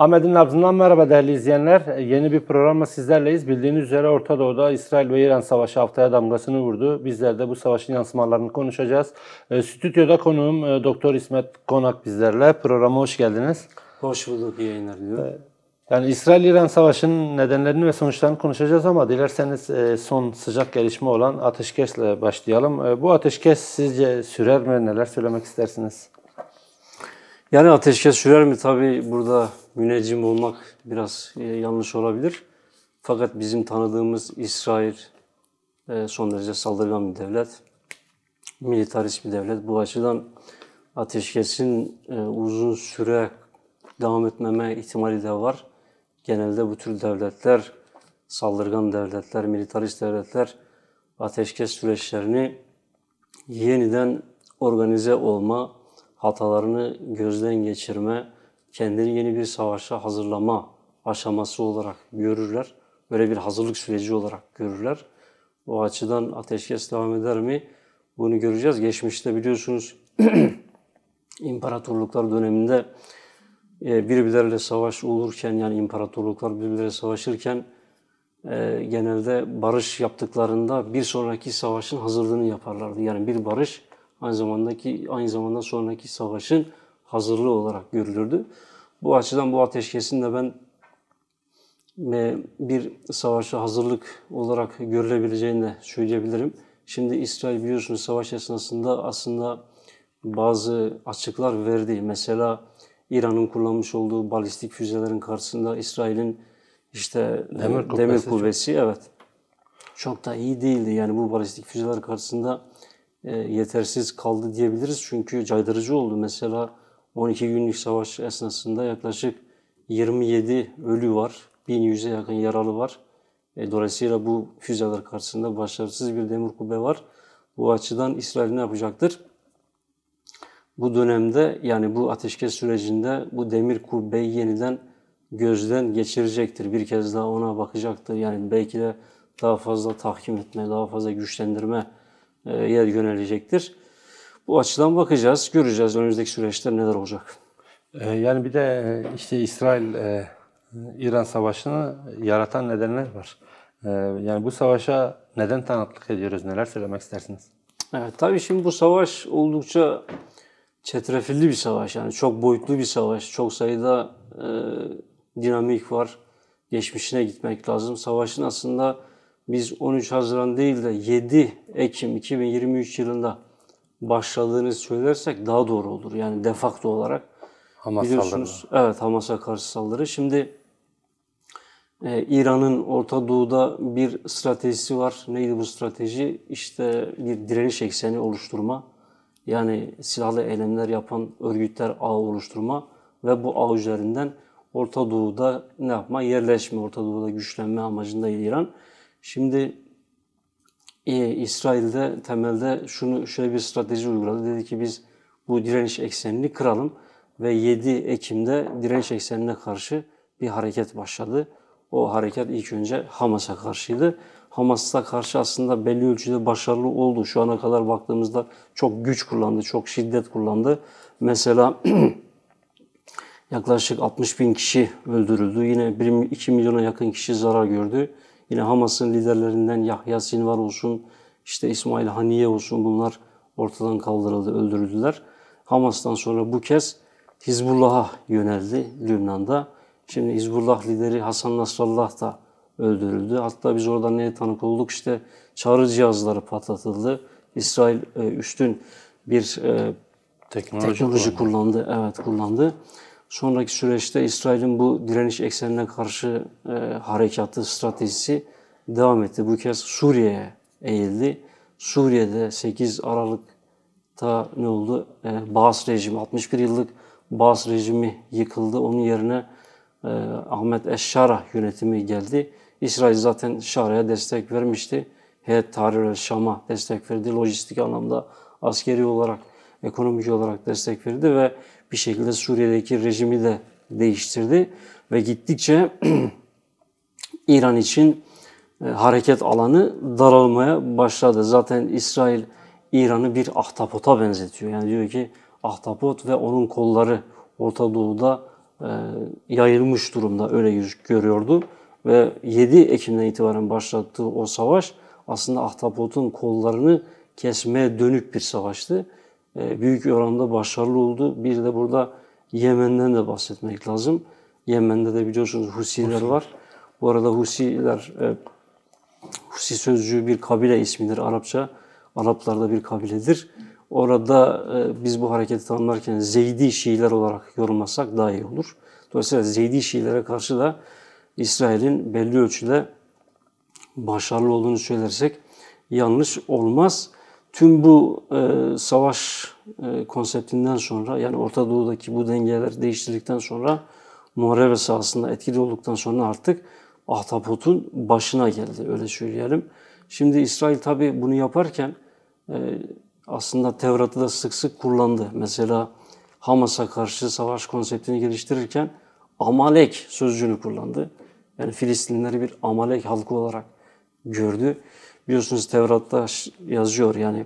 Ahmet'in nabzından merhaba değerli izleyenler. Yeni bir programla sizlerleyiz. Bildiğiniz üzere Orta Doğu'da İsrail ve İran savaşı haftaya damgasını vurdu. Bizler de bu savaşın yansımalarını konuşacağız. Stüdyoda konuğum Doktor İsmet Konak bizlerle. Programa hoş geldiniz. Hoş bulduk, iyi yayınlar diliyorum. Yani İsrail-İran savaşının nedenlerini ve sonuçlarını konuşacağız ama dilerseniz son sıcak gelişme olan ateşkesle başlayalım. Bu ateşkes sizce sürer mi? Neler söylemek istersiniz? Yani ateşkes sürer mi? Tabii burada müneccim olmak biraz yanlış olabilir. Fakat bizim tanıdığımız İsrail son derece saldırgan bir devlet. Militarist bir devlet. Bu açıdan ateşkesin uzun süre devam etmeme ihtimali de var. Genelde bu tür devletler, saldırgan devletler, militarist devletler ateşkes süreçlerini yeniden organize olma, hatalarını gözden geçirme, kendini yeni bir savaşa hazırlama aşaması olarak görürler. Böyle bir hazırlık süreci olarak görürler. O açıdan ateşkes devam eder mi? Bunu göreceğiz. Geçmişte biliyorsunuz imparatorluklar döneminde birbirleriyle savaş olurken, yani imparatorluklar birbirleriyle savaşırken genelde barış yaptıklarında bir sonraki savaşın hazırlığını yaparlardı. Yani bir barış aynı zamanda sonraki savaşın hazırlığı olarak görülürdü. Bu açıdan bu ateşkesin de ben bir savaşa hazırlık olarak görülebileceğini de söyleyebilirim. Şimdi İsrail biliyorsunuz savaş esnasında aslında bazı açıklar verdi. Mesela İran'ın kullanmış olduğu balistik füzelerin karşısında İsrail'in demir kubbesi evet çok da iyi değildi. Yani bu balistik füzeler karşısında yetersiz kaldı diyebiliriz. Çünkü caydırıcı oldu. Mesela 12 günlük savaş esnasında yaklaşık 27 ölü var. 1100'e yakın yaralı var. Dolayısıyla bu füzeler karşısında başarısız bir demir kubbe var. Bu açıdan İsrail ne yapacaktır? Bu dönemde yani bu ateşkes sürecinde bu demir kubbeyi yeniden gözden geçirecektir. Bir kez daha ona bakacaktır. Yani belki de daha fazla tahkim etme, daha fazla güçlendirme yer yönelecektir. Bu açıdan bakacağız, göreceğiz önümüzdeki süreçte neler olacak. Yani bir de işte İsrail-İran savaşını yaratan nedenler var. Yani bu savaşa neden tanıklık ediyoruz? Neler söylemek istersiniz? Evet, tabii şimdi bu savaş oldukça çetrefilli bir savaş. Yani çok boyutlu bir savaş. Çok sayıda dinamik var. Geçmişine gitmek lazım. Savaşın aslında biz 13 Haziran değil de 7 Ekim 2023 yılında başladığını söylersek daha doğru olur. Yani de facto olarak. Hamas biliyorsunuz. saldırıları. Evet, Hamas'a karşı saldırı. Şimdi İran'ın Orta Doğu'da bir stratejisi var. Neydi bu strateji? İşte bir direniş ekseni oluşturma. Yani silahlı eylemler yapan örgütler ağı oluşturma ve bu ağ üzerinden Orta Doğu'da ne yapma? Yerleşme, Orta Doğu'da güçlenme amacındaydı İran. Şimdi İsrail'de temelde şöyle bir strateji uyguladı. Dedi ki biz bu direniş eksenini kıralım ve 7 Ekim'de direniş eksenine karşı bir hareket başladı. O hareket ilk önce Hamas'a karşıydı. Hamas'a karşı aslında belli ölçüde başarılı oldu. Şu ana kadar baktığımızda çok güç kullandı, çok şiddet kullandı. Mesela yaklaşık 60 bin kişi öldürüldü. Yine 2 milyona yakın kişi zarar gördü. Yine Hamas'ın liderlerinden Yahya Sinvar olsun, işte İsmail Haniye olsun bunlar ortadan kaldırıldı, öldürüldüler. Hamas'tan sonra bu kez Hizbullah'a yöneldi Lübnan'da. Şimdi Hizbullah lideri Hasan Nasrallah da öldürüldü. Hatta biz orada neye tanık olduk? İşte çağrı cihazları patlatıldı. İsrail üstün bir teknoloji kullandı. Evet, kullandı. Sonraki süreçte İsrail'in bu direniş eksenine karşı harekatı, stratejisi devam etti. Bu kez Suriye'ye eğildi. Suriye'de 8 Aralık'ta ne oldu? Baas rejimi, 61 yıllık Baas rejimi yıkıldı. Onun yerine Ahmet Eşşara yönetimi geldi. İsrail zaten Şara'ya destek vermişti. Heyet Tahrir el-Şam'a destek verdi. Lojistik anlamda, askeri olarak, ekonomik olarak destek verdi ve bir şekilde Suriye'deki rejimi de değiştirdi. Ve gittikçe İran için hareket alanı daralmaya başladı. Zaten İsrail İran'ı bir ahtapota benzetiyor. Yani diyor ki ahtapot ve onun kolları Orta Doğu'da yayılmış durumda, öyle görüyordu. Ve 7 Ekim'den itibaren başlattığı o savaş aslında Ahtapot'un kollarını kesmeye dönük bir savaştı. Büyük oranda başarılı oldu. Bir de burada Yemen'den de bahsetmek lazım. Yemen'de de biliyorsunuz Husiler var. Bu arada Husiler, Husi sözcüğü bir kabile ismidir Arapça. Araplarda bir kabiledir. Orada biz bu hareketi tanımlarken Zeydi Şiiler olarak yorumlasak daha iyi olur. Dolayısıyla Zeydi Şiilere karşı da İsrail'in belli ölçüde başarılı olduğunu söylersek yanlış olmaz. Tüm bu savaş konseptinden sonra, yani Orta Doğu'daki bu dengeler değiştirdikten sonra, muharebe sahasında etkili olduktan sonra artık Ahtapot'un başına geldi, öyle söyleyelim. Şimdi İsrail tabii bunu yaparken aslında Tevrat'ı da sık sık kullandı. Mesela Hamas'a karşı savaş konseptini geliştirirken Amalek sözcüğünü kullandı. Yani Filistinlileri bir Amalek halkı olarak gördü. Biliyorsunuz Tevrat'ta yazıyor, yani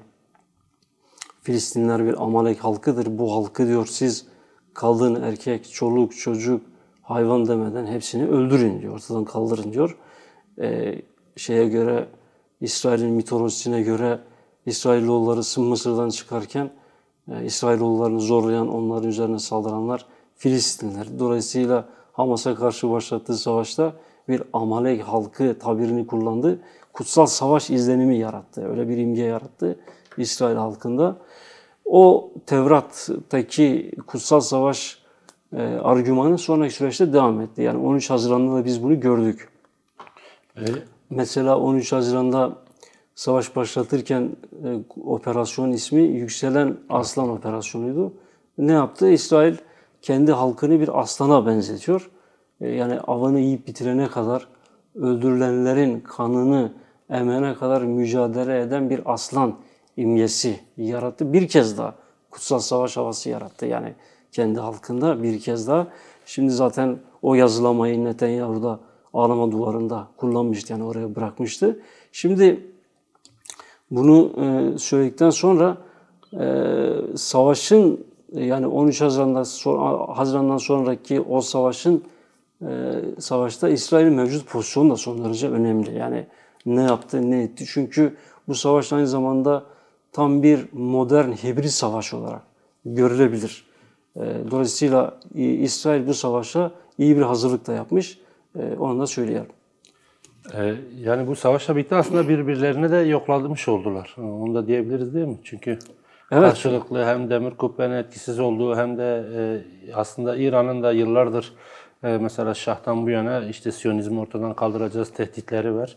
Filistinliler bir Amalek halkıdır. Bu halkı diyor siz kadın, erkek, çoluk, çocuk, hayvan demeden hepsini öldürün diyor. Ortadan kaldırın diyor. Şeye göre, İsrail'in mitolojisine göre İsrailoğulları Mısır'dan çıkarken İsrailoğullarını zorlayan, onların üzerine saldıranlar Filistinliler. Dolayısıyla Hamas'a karşı başlattığı savaşta bir Amalek halkı tabirini kullandı. Kutsal savaş izlenimi yarattı. Öyle bir imge yarattı İsrail halkında. O Tevrat'taki kutsal savaş argümanı sonraki süreçte devam etti. Yani 13 Haziran'da da biz bunu gördük. Mesela 13 Haziran'da savaş başlatırken operasyon ismi Yükselen Aslan Operasyonu'ydu. Ne yaptı? İsrail kendi halkını bir aslana benzetiyor. Yani avını yiyip bitirene kadar, öldürülenlerin kanını emene kadar mücadele eden bir aslan imgesi yarattı. Bir kez daha kutsal savaş havası yarattı. Yani kendi halkında bir kez daha. Şimdi zaten o yazılamayı Netanyahu da ağlama duvarında kullanmıştı. Yani oraya bırakmıştı. Şimdi bunu söyledikten sonra savaşın, yani 13 Haziran'dan sonraki o savaşta İsrail'in mevcut pozisyonu da son derece önemli. Yani ne yaptı, ne etti? Çünkü bu savaş aynı zamanda tam bir modern hibrit savaş olarak görülebilir. Dolayısıyla İsrail bu savaşa iyi bir hazırlık da yapmış. Onu da söyleyelim. Yani bu savaşla birlikte aslında birbirlerini de yoklamış oldular. Onu da diyebiliriz değil mi? Çünkü evet, karşılıklı hem demir kubbenin etkisiz olduğu hem de aslında İran'ın da yıllardır mesela Şah'tan bu yana işte Siyonizmi ortadan kaldıracağız tehditleri var.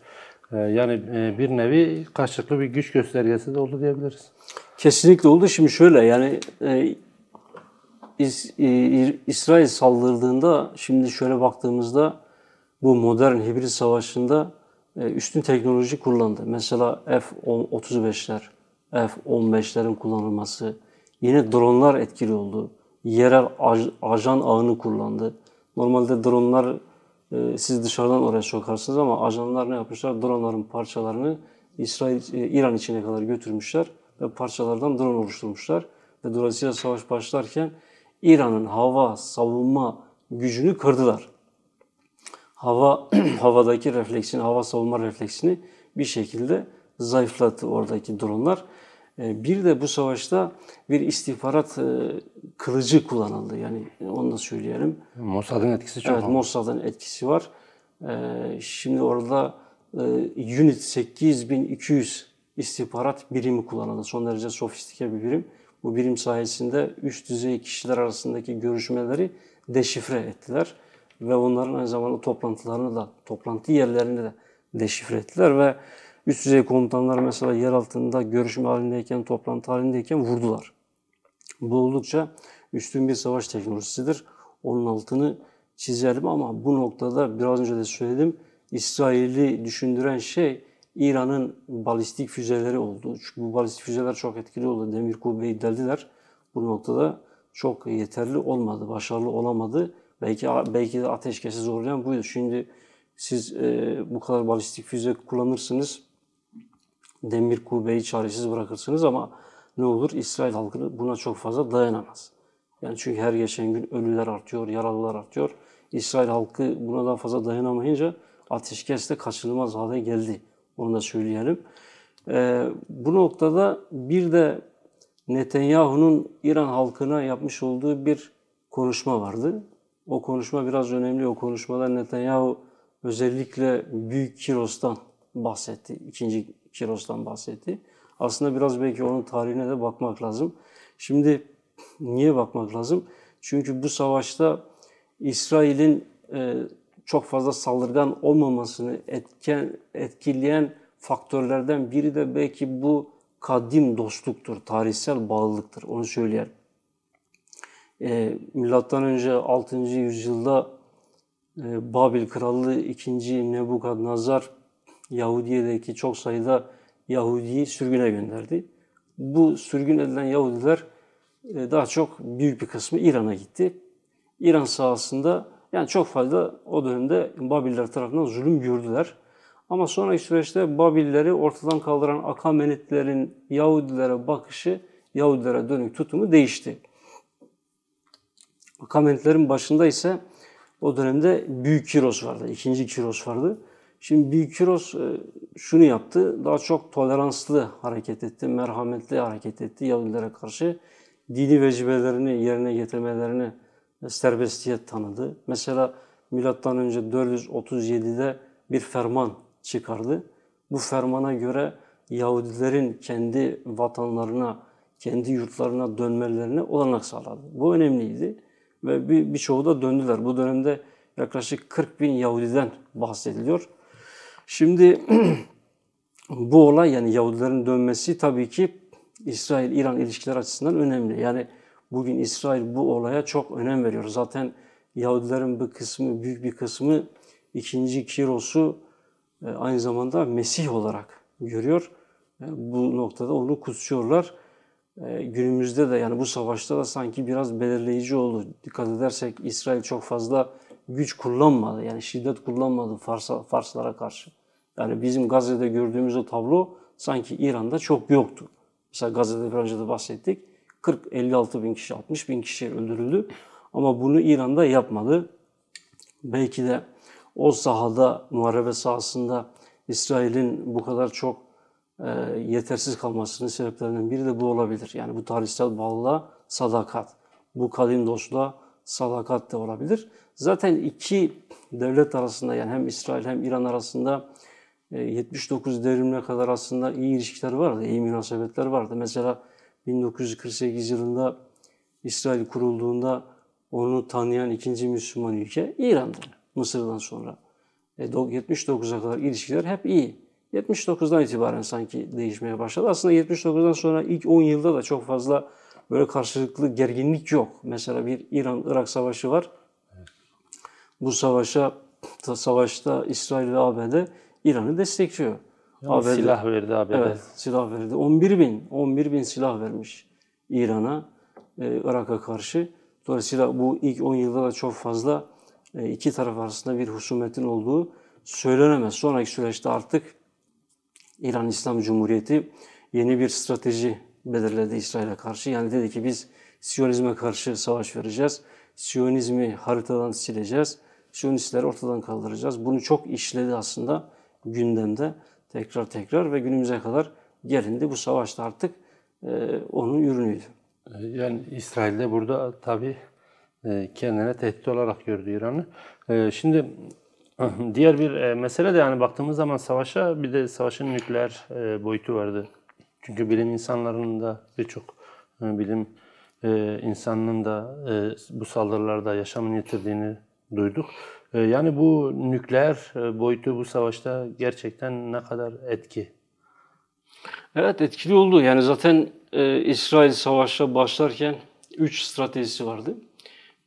Yani bir nevi karşılıklı bir güç göstergesi de oldu diyebiliriz. Kesinlikle oldu. Şimdi şöyle, yani İsrail saldırdığında, şimdi şöyle baktığımızda bu modern hibrit savaşında üstün teknoloji kullandı. Mesela F-35'ler, F-15'lerin kullanılması, yine dronlar etkili oldu. Yerel ajan ağını kullandı. Normalde dronlar siz dışarıdan oraya sokarsınız ama ajanlar ne yapmışlar? Dronların parçalarını İran içine kadar götürmüşler ve parçalardan drone oluşturmuşlar. Ve dolayısıyla savaş başlarken İran'ın hava savunma gücünü kırdılar. Havadaki refleksini, hava savunma refleksini bir şekilde zayıflattı oradaki dronlar. Bir de bu savaşta bir istihbarat kılıcı kullanıldı. Yani onu da söyleyelim. Mossad'ın etkisi çok. Evet, Mossad'ın etkisi var. Şimdi orada Unit 8200 istihbarat birimi kullanıldı. Son derece sofistike bir birim. Bu birim sayesinde üst düzey kişiler arasındaki görüşmeleri deşifre ettiler. Ve onların aynı zamanda toplantılarını da, toplantı yerlerini de deşifre ettiler ve üst düzey komutanlar mesela yer altında görüşme halindeyken, toplantı halindeyken vurdular. Bu oldukça üstün bir savaş teknolojisidir. Onun altını çizelim ama bu noktada biraz önce de söyledim, İsrail'i düşündüren şey İran'ın balistik füzeleri oldu. Çünkü bu balistik füzeler çok etkili oldu. Demir kubbeyi deldiler. Bu noktada çok yeterli olmadı, başarılı olamadı. Belki de ateşkesi zorlayan buydu. Şimdi siz bu kadar balistik füze kullanırsınız, demir kubbeyi çaresiz bırakırsınız ama ne olur? İsrail halkı buna çok fazla dayanamaz. Yani çünkü her geçen gün ölüler artıyor, yaralılar artıyor. İsrail halkı buna daha fazla dayanamayınca ateşkes de kaçınılmaz hale geldi. Onu da söyleyelim. Bu noktada bir de Netanyahu'nun İran halkına yapmış olduğu bir konuşma vardı. O konuşma biraz önemli. O konuşmada Netanyahu özellikle Büyük Kiros'tan bahsetti. İkinci Kiros'tan bahsetti. Aslında biraz belki onun tarihine de bakmak lazım. Şimdi niye bakmak lazım? Çünkü bu savaşta İsrail'in çok fazla saldırgan olmamasını etkileyen faktörlerden biri de belki bu kadim dostluktur, tarihsel bağlılıktır. Onu söyleyelim. Milattan önce 6. yüzyılda Babil Krallığı 2. Nebukadnezar Yahudiye'deki çok sayıda Yahudi'yi sürgüne gönderdi. Bu sürgün edilen Yahudiler daha çok büyük bir kısmı İran'a gitti. İran sahasında yani çok fazla o dönemde Babiller tarafından zulüm gördüler. Ama sonraki süreçte Babilleri ortadan kaldıran Akamenitlerin Yahudilere bakışı, Yahudilere dönük tutumu değişti. Akamenitlerin başında ise o dönemde Büyük Kiros vardı, 2. Kiros vardı. Şimdi Büyük Kiros şunu yaptı, daha çok toleranslı hareket etti, merhametli hareket etti Yahudilere karşı. Dini vecibelerini yerine getirmelerini serbestiyet tanıdı. Mesela milattan önce 437'de bir ferman çıkardı. Bu fermana göre Yahudilerin kendi vatanlarına, kendi yurtlarına dönmelerine olanak sağladı. Bu önemliydi ve birçoğu da döndüler. Bu dönemde yaklaşık 40 bin Yahudiden bahsediliyor. Şimdi bu olay yani Yahudilerin dönmesi tabii ki İsrail-İran ilişkileri açısından önemli. Yani bugün İsrail bu olaya çok önem veriyor. Zaten Yahudilerin bir kısmı, büyük bir kısmı 2. Kiros'u aynı zamanda Mesih olarak görüyor. Bu noktada onu kutsuyorlar. Günümüzde de yani bu savaşta da sanki biraz belirleyici oldu. Dikkat edersek İsrail çok fazla güç kullanmadı. Yani şiddet kullanmadı Farslara karşı. Yani bizim Gazze'de gördüğümüz o tablo sanki İran'da çok yoktu. Mesela Gazze'de bir önce de bahsettik. 40-56 bin kişi, 60 bin kişi öldürüldü. Ama bunu İran'da yapmadı. Belki de o sahada, muharebe sahasında İsrail'in bu kadar çok yetersiz kalmasının sebeplerinden biri de bu olabilir. Yani bu tarihsel bağlılığa sadakat, bu kadim dostluğa sadakat de olabilir. Zaten iki devlet arasında yani hem İsrail hem İran arasında 79 devrimine kadar aslında iyi ilişkiler vardı, iyi münasebetler vardı. Mesela 1948 yılında İsrail kurulduğunda onu tanıyan ikinci Müslüman ülke İran'dı, Mısır'dan sonra. 79'a kadar ilişkiler hep iyi. 79'dan itibaren sanki değişmeye başladı. Aslında 79'dan sonra ilk 10 yılda da çok fazla böyle karşılıklı gerginlik yok. Mesela bir İran-Irak savaşı var. Bu savaşta İsrail ve ABD İran'ı destekliyor. ABD, silah verdi ABD. Evet, silah verdi. 11 bin silah vermiş İran'a, Irak'a karşı. Dolayısıyla bu ilk 10 yılda da çok fazla iki taraf arasında bir husumetin olduğu söylenemez. Sonraki süreçte artık İran İslam Cumhuriyeti yeni bir strateji belirledi İsrail'e karşı. Yani dedi ki biz Siyonizme karşı savaş vereceğiz. Siyonizmi haritadan sileceğiz. Siyonistleri ortadan kaldıracağız. Bunu çok işledi aslında gündemde tekrar ve günümüze kadar gelindi. Bu savaşta artık onun ürünüydü. Yani İsrail'de burada tabii kendine tehdit olarak gördü İran'ı. Şimdi diğer bir mesele de yani baktığımız zaman savaşa bir de savaşın nükleer boyutu vardı. Çünkü bilim insanlarının da birçok bilim insanının da bu saldırılarda yaşamını yitirdiğini duyduk. Yani bu nükleer boyutu bu savaşta gerçekten ne kadar etki? Evet etkili oldu. Yani zaten İsrail savaşa başlarken 3 stratejisi vardı.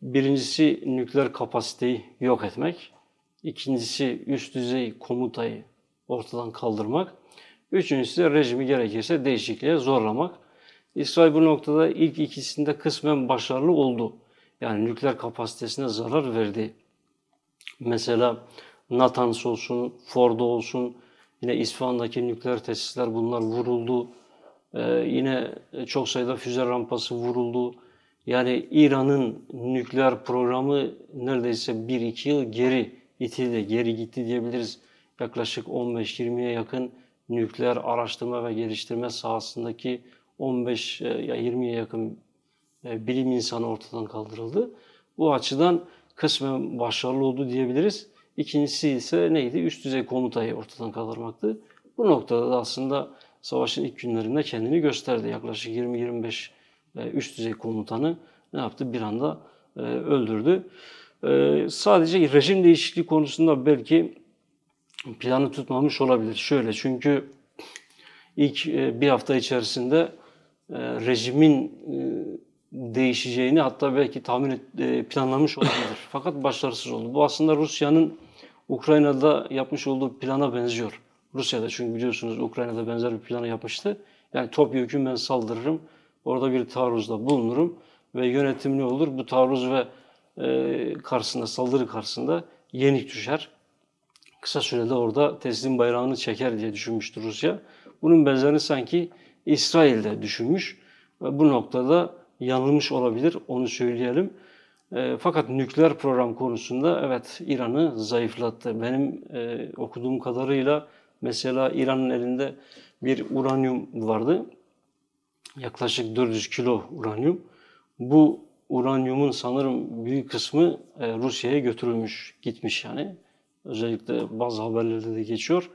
Birincisi nükleer kapasiteyi yok etmek. İkincisi üst düzey komutayı ortadan kaldırmak. Üçüncüsü de rejimi gerekirse değişikliğe zorlamak. İsrail bu noktada ilk ikisinde kısmen başarılı oldu. Yani nükleer kapasitesine zarar verdi. Mesela Natanz olsun, Fordo olsun, yine İsfahan'daki nükleer tesisler bunlar vuruldu. Yine çok sayıda füze rampası vuruldu. Yani İran'ın nükleer programı neredeyse 1-2 yıl geri itildi, geri gitti diyebiliriz. Yaklaşık 15-20'ye yakın nükleer araştırma ve geliştirme sahasındaki 15 ya 20'ye yakın bilim insanı ortadan kaldırıldı. Bu açıdan kısmen başarılı oldu diyebiliriz. İkincisi ise neydi? Üst düzey komutayı ortadan kaldırmaktı. Bu noktada da aslında savaşın ilk günlerinde kendini gösterdi. Yaklaşık 20-25 üst düzey komutanı ne yaptı? Bir anda öldürdü. Sadece rejim değişikliği konusunda belki planı tutmamış olabilir. Şöyle, çünkü ilk bir hafta içerisinde rejimin değişeceğini hatta belki planlamış olabilir. Fakat başarısız oldu. Bu aslında Rusya'nın Ukrayna'da yapmış olduğu plana benziyor. Rusya'da, çünkü biliyorsunuz Ukrayna'da benzer bir planı yapmıştı. Yani topyekun ben saldırırım, orada bir taarruzda bulunurum ve yönetim ne olur? Bu taarruz ve saldırı karşısında yenik düşer. Kısa sürede orada teslim bayrağını çeker diye düşünmüştür Rusya. Bunun benzerini sanki İsrail'de düşünmüş ve bu noktada yanılmış olabilir, onu söyleyelim. Fakat nükleer program konusunda evet İran'ı zayıflattı. Benim okuduğum kadarıyla mesela İran'ın elinde bir uranyum vardı. Yaklaşık 400 kilo uranyum. Bu uranyumun sanırım büyük kısmı Rusya'ya götürülmüş, gitmiş yani. Özellikle bazı haberlerde de geçiyor.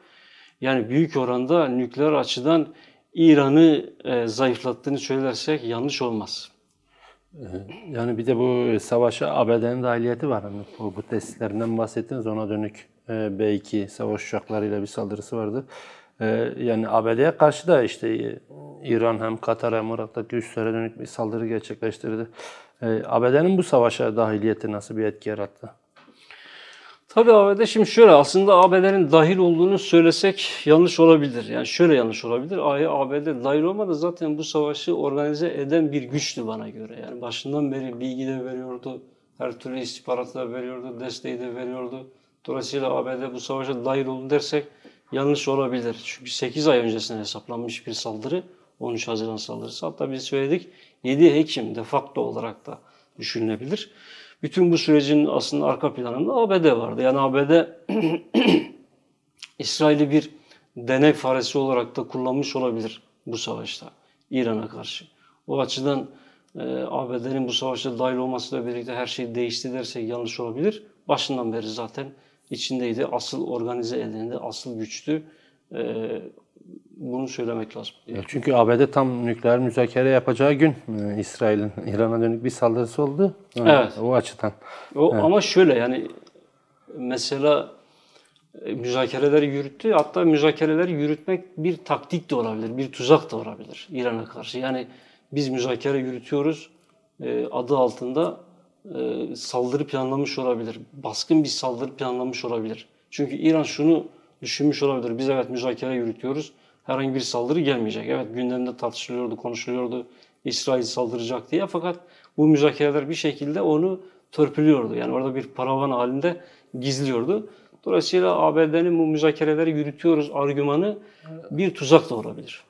Yani büyük oranda nükleer açıdan İran'ı zayıflattığını söylersek yanlış olmaz. Yani bir de bu savaşa ABD'nin dahiliyeti var. Hani bu testlerinden bahsettiniz. Ona dönük B-2 savaş uçaklarıyla bir saldırısı vardı. Yani ABD'ye karşı da işte İran hem Katar hem Irak'taki üslere dönük bir saldırı gerçekleştirdi. ABD'nin bu savaşa dahiliyeti nasıl bir etki yarattı? Tabii ABD, şimdi şöyle, aslında ABD'nin dahil olduğunu söylesek yanlış olabilir. Yani şöyle yanlış olabilir. ABD dahil olmadı, zaten bu savaşı organize eden bir güçtü bana göre. Yani başından beri bilgi de veriyordu, her türlü istihbaratı da veriyordu, desteği de veriyordu. Dolayısıyla ABD bu savaşa dahil oldu dersek yanlış olabilir. Çünkü 8 ay öncesine hesaplanmış bir saldırı, 13 Haziran saldırısı. Hatta biz söyledik 7 Ekim de facto olarak da düşünülebilir. Bütün bu sürecin aslında arka planında ABD vardı. Yani ABD İsrail'i bir deney faresi olarak da kullanmış olabilir bu savaşta İran'a karşı. O açıdan ABD'nin bu savaşta dahil olmasıyla birlikte her şey değişti dersek yanlış olabilir. Başından beri zaten içindeydi. Asıl organize edildi, asıl güçtü. Bunu söylemek lazım. Çünkü ABD tam nükleer müzakere yapacağı gün İsrail'in İran'a dönük bir saldırısı oldu. Evet. O açıdan. Evet. Evet. Ama şöyle, yani mesela müzakereleri yürüttü. Hatta müzakereleri yürütmek bir taktik de olabilir, bir tuzak da olabilir İran'a karşı. Yani biz müzakere yürütüyoruz adı altında saldırı planlamış olabilir. Baskın bir saldırı planlamış olabilir. Çünkü İran şunu düşünmüş olabilir. Biz evet müzakere yürütüyoruz. Herhangi bir saldırı gelmeyecek. Evet, gündemde tartışılıyordu, konuşuluyordu. İsrail saldıracak diye. Fakat bu müzakereler bir şekilde onu törpülüyordu. Yani orada bir paravan halinde gizliyordu. Dolayısıyla ABD'nin bu müzakereleri yürütüyoruz argümanı bir tuzak da olabilir.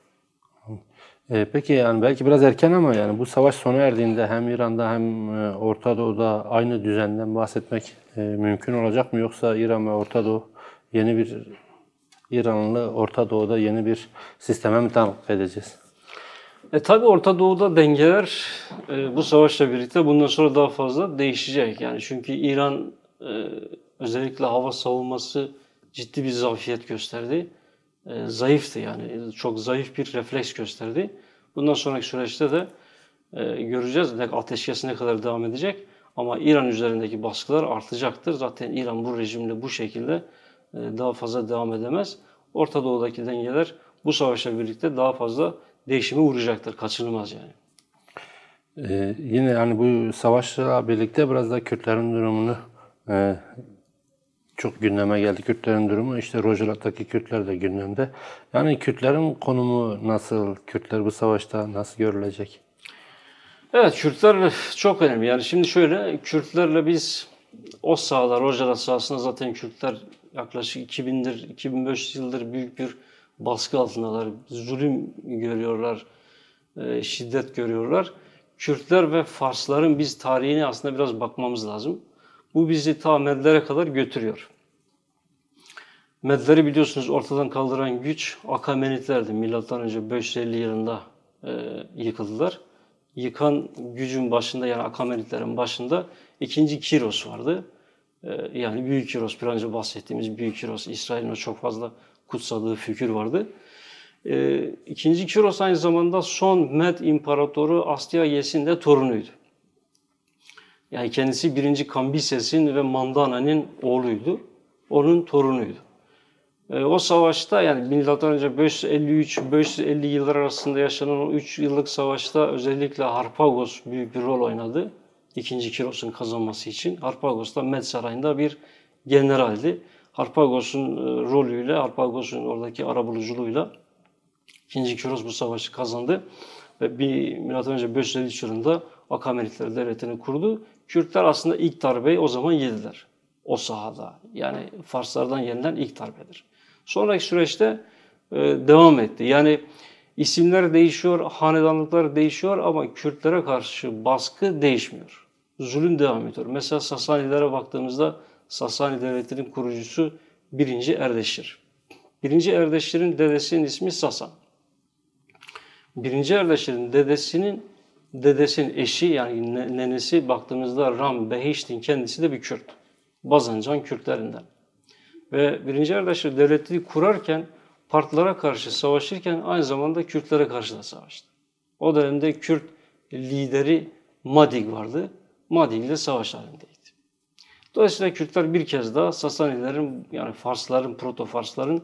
Peki yani belki biraz erken ama yani bu savaş sona erdiğinde hem İran'da hem Orta Doğu'da aynı düzenden bahsetmek mümkün olacak mı? Yoksa İran ve Orta Doğu İranlı Orta Doğu'da yeni bir sisteme mi tanıklık edeceğiz? Tabii Orta Doğu'da dengeler bu savaşla birlikte bundan sonra daha fazla değişecek. Yani çünkü İran özellikle hava savunması ciddi bir zafiyet gösterdi. Zayıftı yani. Çok zayıf bir refleks gösterdi. Bundan sonraki süreçte de göreceğiz. Ateşkes ne kadar devam edecek. Ama İran üzerindeki baskılar artacaktır. Zaten İran bu rejimle bu şekilde daha fazla devam edemez. Orta Doğu'daki dengeler bu savaşla birlikte daha fazla değişime uğrayacaktır. Kaçınılmaz yani. Yine yani bu savaşla birlikte biraz da Kürtlerin durumunu çok gündeme geldi. Kürtlerin durumu, işte Rojava'daki Kürtler de gündemde. Yani Kürtlerin konumu nasıl? Kürtler bu savaşta nasıl görülecek? Evet, Kürtler çok önemli. Yani şimdi şöyle, Kürtlerle biz o sahalar, Rojava sahasında zaten Kürtler yaklaşık 2000'dir, 2500 yıldır büyük bir baskı altındalar. Zulüm görüyorlar, şiddet görüyorlar. Kürtler ve Farsların biz tarihine aslında biraz bakmamız lazım. Bu bizi ta Medlere kadar götürüyor. Medleri biliyorsunuz ortadan kaldıran güç Akamenitlerdi. Milattan önce 550 yılında yıkıldılar. Yıkan gücün başında, yani Akamenitlerin başında 2. Kiros vardı. Yani Büyük Kiros, bir önce bahsettiğimiz Büyük Kiros, İsrail'in o çok fazla kutsadığı figür vardı. 2. Kiros aynı zamanda son Med İmparatoru Astyages'in de torunuydu. Yani kendisi 1. Kambises'in ve Mandana'nın oğluydu. Onun torunuydu. O savaşta, yani milattan önce 553-550 yıllar arasında yaşanan o 3 yıllık savaşta özellikle Harpagos büyük bir rol oynadı. 2. Kiros'un kazanması için. Harpagos da Med Sarayı'nda bir generaldi. Harpagos'un rolüyle, Harpagos'un oradaki arabuluculuğuyla 2. Kiros bu savaşı kazandı. Ve milattan önce 553 yılında Akamenitler devletini kurdu. Kürtler aslında ilk darbeyi o zaman yediler. O sahada. Yani Farslardan yenilen ilk darbedir. Sonraki süreçte devam etti. Yani isimler değişiyor, hanedanlıklar değişiyor ama Kürtlere karşı baskı değişmiyor. Zulüm devam ediyor. Mesela Sasanilere baktığımızda Sasani Devleti'nin kurucusu 1. Erdeşir. 1. Erdeşir'in dedesinin ismi Sasan. 1. Erdeşir'in dedesinin eşi, yani nenesi baktığımızda Ram Behişt'in kendisi de bir Kürt. Bazancan Kürtlerinden. Ve 1. Erdeşir devleti kurarken, Partlara karşı savaşırken aynı zamanda Kürtlere karşı da savaştı. O dönemde Kürt lideri Madig vardı. Madig ile savaş halindeydi. Dolayısıyla Kürtler bir kez daha Sasanilerin, yani Farsların, Proto-Farsların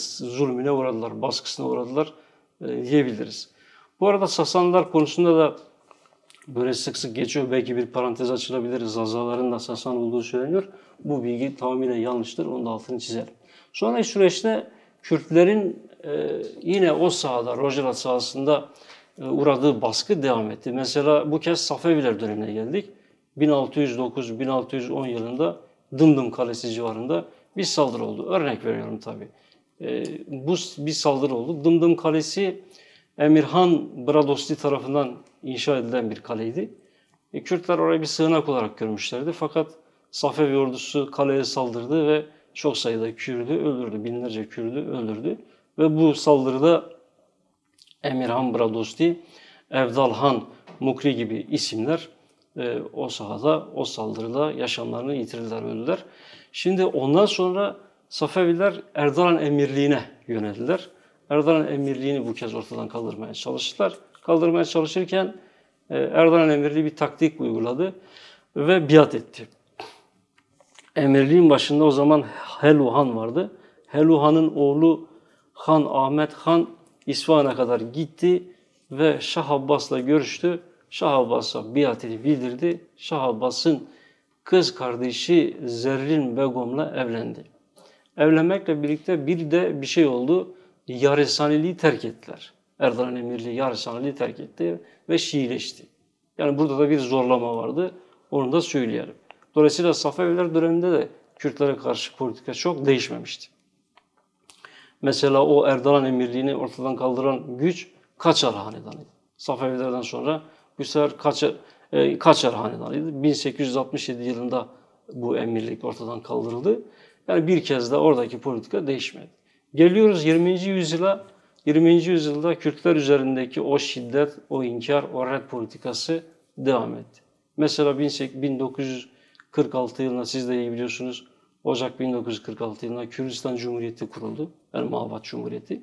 zulmüne uğradılar, baskısına uğradılar diyebiliriz. Bu arada Sasaniler konusunda da böyle sık sık geçiyor. Belki bir parantez açılabilir. Zazaların da Sasan olduğu söyleniyor. Bu bilgi tamamıyla yanlıştır. Onun da altını çizelim. Sonraki süreçte Kürtlerin yine o sahada, Rojava sahasında uğradığı baskı devam etti. Mesela bu kez Safeviler dönemine geldik. 1609-1610 yılında Dımdım Kalesi civarında bir saldırı oldu. Örnek veriyorum tabii. Bu bir saldırı oldu. Dımdım Kalesi Emirhan Bradosti tarafından inşa edilen bir kaleydi. Kürtler orayı bir sığınak olarak görmüşlerdi. Fakat Safevi ordusu kaleye saldırdı ve çok sayıda Kürt'ü öldürdü. Binlerce Kürt'ü öldürdü. Ve bu saldırıda Emirhan Bradosti, Evdalhan Mukri gibi isimler o sahada, o saldırıda yaşamlarını yitirdiler, öldüler. Şimdi ondan sonra Safeviler Erdalan Emirliğine yöneldiler. Erdalan Emirliğini bu kez ortadan kaldırmaya çalıştılar. Kaldırmaya çalışırken Erdalan Emirliği bir taktik uyguladı ve biat etti. Emirliğin başında o zaman Heluhan vardı. Heluhan'ın oğlu Han Ahmet Han İsfahan'a kadar gitti ve Şah Abbas'la görüştü. Şah Abbas'a biatini bildirdi. Şah Abbas'ın kız kardeşi Zerrin Begom'la evlendi. Evlenmekle birlikte bir de bir şey oldu. Yarisaniliği terk ettiler. Erdoğan Emirli Yarisaniliği terk etti ve Şiileşti. Yani burada da bir zorlama vardı. Onu da söyleyelim. Dolayısıyla Safeviler döneminde de Kürtlere karşı politika çok değişmemişti. Mesela o Erdoğan Emirliğini ortadan kaldıran güç Kaçar Hanedanı'ydı. Safevilerden sonra bu sefer Kaçar Hanedanı'ydı. 1867 yılında bu emirlik ortadan kaldırıldı. Yani bir kez de oradaki politika değişmedi. Geliyoruz 20. yüzyıla. 20. yüzyılda Kürtler üzerindeki o şiddet, o inkar, o red politikası devam etti. Mesela 1946 yılında siz de iyi biliyorsunuz, Ocak 1946 yılında Kürdistan Cumhuriyeti kuruldu. Yani Mabat Cumhuriyeti.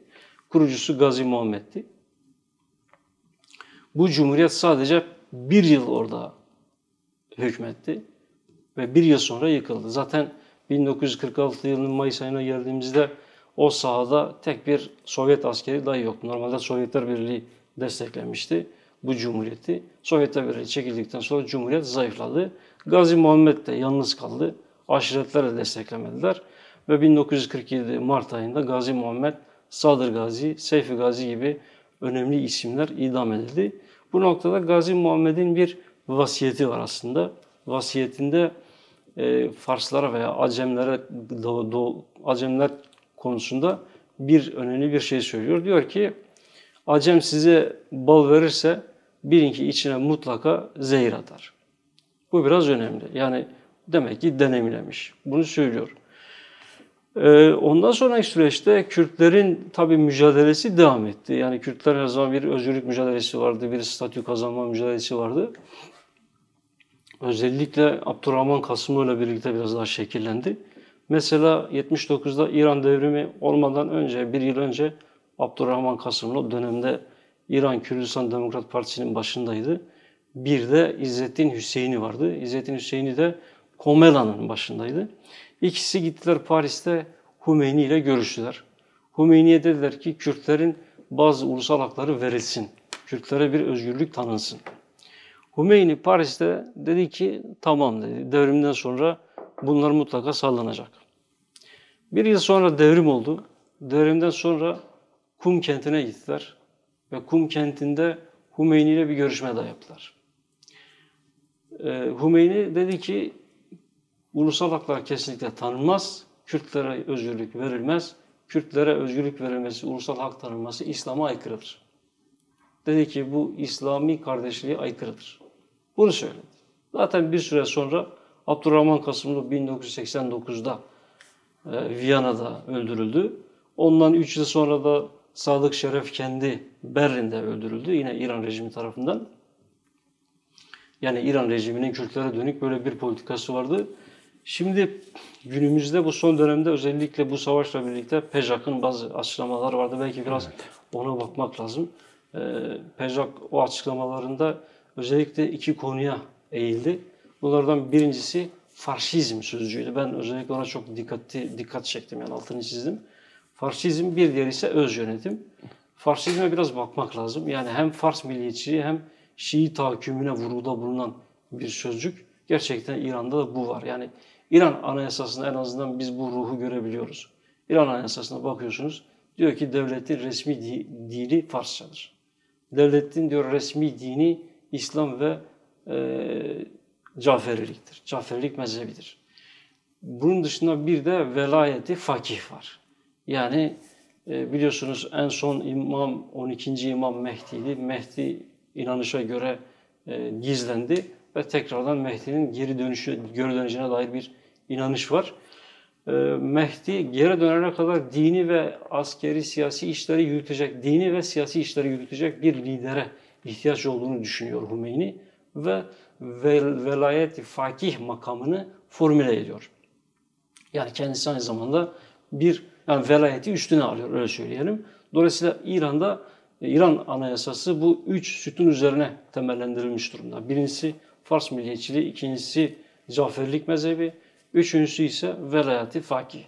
Kurucusu Gazi Muhammed'ti. Bu cumhuriyet sadece bir yıl orada hükmetti ve bir yıl sonra yıkıldı. Zaten 1946 yılının Mayıs ayına geldiğimizde o sahada tek bir Sovyet askeri dahi yoktu. Normalde Sovyetler Birliği desteklemişti bu cumhuriyeti. Sovyetler Birliği çekildikten sonra cumhuriyet zayıfladı. Gazi Muhammed de yalnız kaldı. Aşiretler de desteklemediler. Ve 1947 Mart ayında Gazi Muhammed, Sadır Gazi, Seyfi Gazi gibi önemli isimler idam edildi. Bu noktada Gazi Muhammed'in bir vasiyeti var aslında. Vasiyetinde Farslara veya Acemler konusunda önemli bir şey söylüyor. Diyor ki, Acem size bal verirse bilin ki içine mutlaka zehir atar. Bu biraz önemli. Yani demek ki deneyimlemiş. Bunu söylüyor. Ondan sonraki süreçte Kürtlerin tabii mücadelesi devam etti. Yani Kürtler her zaman bir özgürlük mücadelesi vardı, bir statü kazanma mücadelesi vardı. Özellikle Abdurrahman Kasımlı ile birlikte biraz daha şekillendi. Mesela 79'da İran devrimi olmadan önce, bir yıl önce Abdurrahman Kasımlı o dönemde İran Kürdistan Demokrat Partisi'nin başındaydı. Bir de İzzettin Hüseyin'i vardı. İzzettin Hüseyin'i de Komela'nın başındaydı. İkisi gittiler Paris'te Hümeyni ile görüştüler. Hümeyni'ye dediler ki Kürtlerin bazı ulusal hakları verilsin. Kürtlere bir özgürlük tanınsın. Hümeyni Paris'te dedi ki tamam dedi. Devrimden sonra bunlar mutlaka sağlanacak. Bir yıl sonra devrim oldu. Devrimden sonra Kum kentine gittiler. Ve Kum kentinde Hümeyni ile bir görüşme daha yaptılar. Hümeyni dedi ki ulusal haklar kesinlikle tanınmaz. Kürtlere özgürlük verilmez. Kürtlere özgürlük verilmesi, ulusal hak tanınması İslam'a aykırıdır. Dedi ki bu İslami kardeşliğe aykırıdır. Bunu söyledi. Zaten bir süre sonra Abdurrahman Kasımlı 1989'da Viyana'da öldürüldü. Ondan 3 yıl sonra da Sadık Şeref kendi Berlin'de öldürüldü. Yine İran rejimi tarafından. Yani İran rejiminin Kürtlere dönük böyle bir politikası vardı. Şimdi günümüzde bu son dönemde özellikle bu savaşla birlikte PJAK'ın bazı açıklamaları vardı. Belki biraz ona bakmak lazım. PJAK o açıklamalarında özellikle iki konuya eğildi. Bunlardan birincisi faşizm sözcüğüydü. Ben özellikle ona çok dikkat çektim, yani altını çizdim. Faşizm, bir diğeri ise öz yönetim. Faşizme biraz bakmak lazım. Yani hem Fars milliyetçiliği hem Şii tahakkümüne vurguda bulunan bir sözcük. Gerçekten İran'da da bu var. Yani İran Anayasası'nda en azından biz bu ruhu görebiliyoruz. İran Anayasası'na bakıyorsunuz. Diyor ki devletin resmi dili Farsçadır. Devletin diyor resmi dini İslam ve Caferiliktir. Caferilik mezhebidir. Bunun dışında bir de velayeti fakih var. Yani biliyorsunuz en son imam 12. İmam Mehdi'ydi. Mehdi inanışa göre gizlendi ve tekrardan Mehdi'nin geri döneceğine dair bir inanış var. Mehdi geri dönene kadar dini ve askeri siyasi işleri yürütecek, dini ve siyasi işleri yürütecek bir lidere ihtiyaç olduğunu düşünüyor Hümeyni ve velayet-i fakih makamını formüle ediyor. Yani kendisi aynı zamanda yani velayeti üstüne alıyor, öyle söyleyelim. Dolayısıyla İran Anayasası bu üç sütun üzerine temellendirilmiş durumda. Birincisi Fars milliyetçiliği, ikincisi Caferlik mezhebi, üçüncüsü ise velayeti fakih.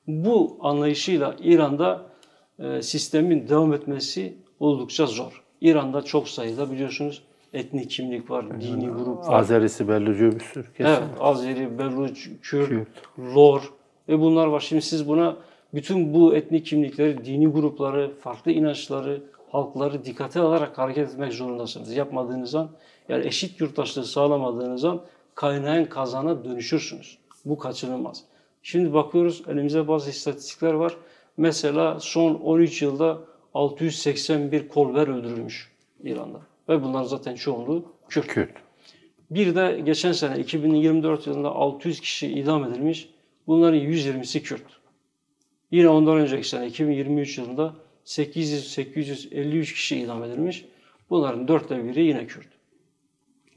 Bu anlayışıyla İran'da sistemin devam etmesi oldukça zor. İran'da çok sayıda biliyorsunuz etnik kimlik var, dini grup var. Azerisi, Bellucu bir sürü kesin. Evet, Azeri, Belluç, Kürt, Lor ve bunlar var. Şimdi siz buna bütün bu etnik kimlikleri, dini grupları, farklı inançları, halkları dikkate alarak hareket etmek zorundasınız. Yapmadığınız an, yani eşit yurttaşlığı sağlamadığınız an kaynağın kazana dönüşürsünüz. Bu kaçınılmaz. Şimdi bakıyoruz, elimizde bazı istatistikler var. Mesela son 13 yılda 681 Kolver öldürülmüş İran'da. Ve bunların zaten çoğunluğu Kürt. Bir de geçen sene 2024 yılında 600 kişi idam edilmiş. Bunların 120'si Kürt. Yine ondan önceki sene 2023 yılında 853 kişi idam edilmiş. Bunların 1/4 yine Kürt.